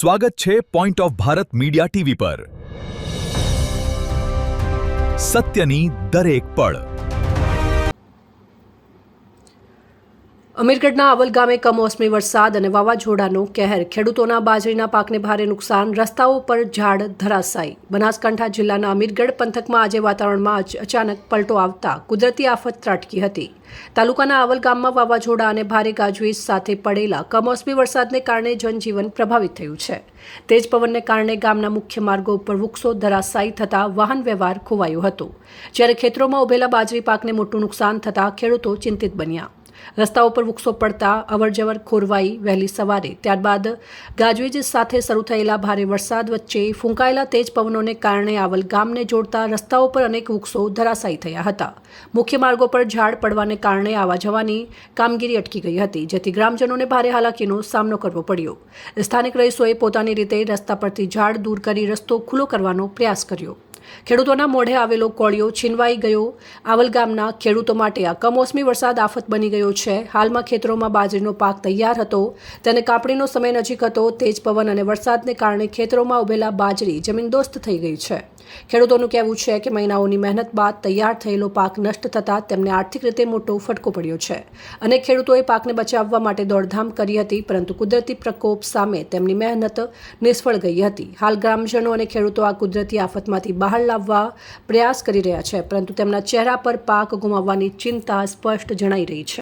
સ્વાગત છે point of Bharat media TV પર સત્યની દરેક પળ। અમીરગઢના આવલ ગામે કમોસમી વરસાદ અને વાવાઝોડાનો કહેર, ખેડૂતોના બાજરીના પાકને ભારે નુકસાન, રસ્તાઓ પર ઝાડ ધરાશાયી। બનાસકાંઠા જિલ્લાના અમીરગઢ પંથકમાં આજે વાતાવરણમાં અચાનક પલટો આવતા કુદરતી આફત ત્રાટકી હતી। તાલુકાના આવલ ગામમાં વાવાઝોડા અને ભારે ગાજવીજ સાથે પડેલા કમોસમી વરસાદને કારણે જનજીવન પ્રભાવિત થયું છે। તેજ પવનને કારણે ગામના મુખ્ય માર્ગો ઉપર વૃક્ષો ધરાશાયી થતા વાહન વ્યવહાર ખોવાયો હતો, જ્યારે ખેતરોમાં ઉભેલા બાજરી પાકને મોટું નુકસાન થતાં ખેડૂતો ચિંતિત બન્યા। રસ્તાઓ પર વૃક્ષો પડતા અવરજવર ખોરવાઈ વહેલી સવારે, ત્યારબાદ ગાજવીજ સાથે શરૂ થયેલા ભારે વરસાદ વચ્ચે ફૂંકાયેલા તેજ પવનોને કારણે આવલ ગામને જોડતા રસ્તાઓ પર અનેક વૃક્ષો ધરાશાયી થયા હતા। મુખ્ય માર્ગો પર ઝાડ પડવાને કારણે આવવા જવાની કામગીરી અટકી ગઈ હતી, જેથી ગ્રામજનોને ભારે હાલાકીનો સામનો કરવો પડ્યો। સ્થાનિક રહીશોએ પોતાની રીતે રસ્તા પરથી ઝાડ દૂર કરી રસ્તો ખુલ્લો કરવાનો પ્રયાસ કર્યો। ખેડૂતોના મોઢે આવેલો કોળિયો છીનવાઈ ગયો। આવલ ગામના ખેડૂતો માટે આ કમોસમી વરસાદ આફત બની ગયો છે। હાલમાં ખેતરોમાં બાજરીનો પાક તૈયાર હતો, તેને કાપણીનો સમય નજીક હતો। તેજ પવન અને વરસાદને કારણે ખેતરોમાં ઉભેલા બાજરી જમીનદોસ્ત થઈ ગઈ છે। ખેડૂતોનું કહેવું છે કે મહિનાઓની મહેનત બાદ તૈયાર થયેલો પાક નષ્ટ થતાં તેમને આર્થિક રીતે મોટો ફટકો પડ્યો છે। અનેક ખેડૂતોએ પાકને બચાવવા માટે દોડધામ કરી હતી, પરંતુ કુદરતી પ્રકોપ સામે તેમની મહેનત નિષ્ફળ ગઈ હતી। હાલ ગ્રામજનો અને ખેડૂતો આ કુદરતી આફતમાંથી બહાર લાવવા પ્રયાસ કરી રહ્યા છે, પરંતુ તેમના ચહેરા પર પાક ગુમાવવાની ચિંતા સ્પષ્ટ જણાઈ રહી છે।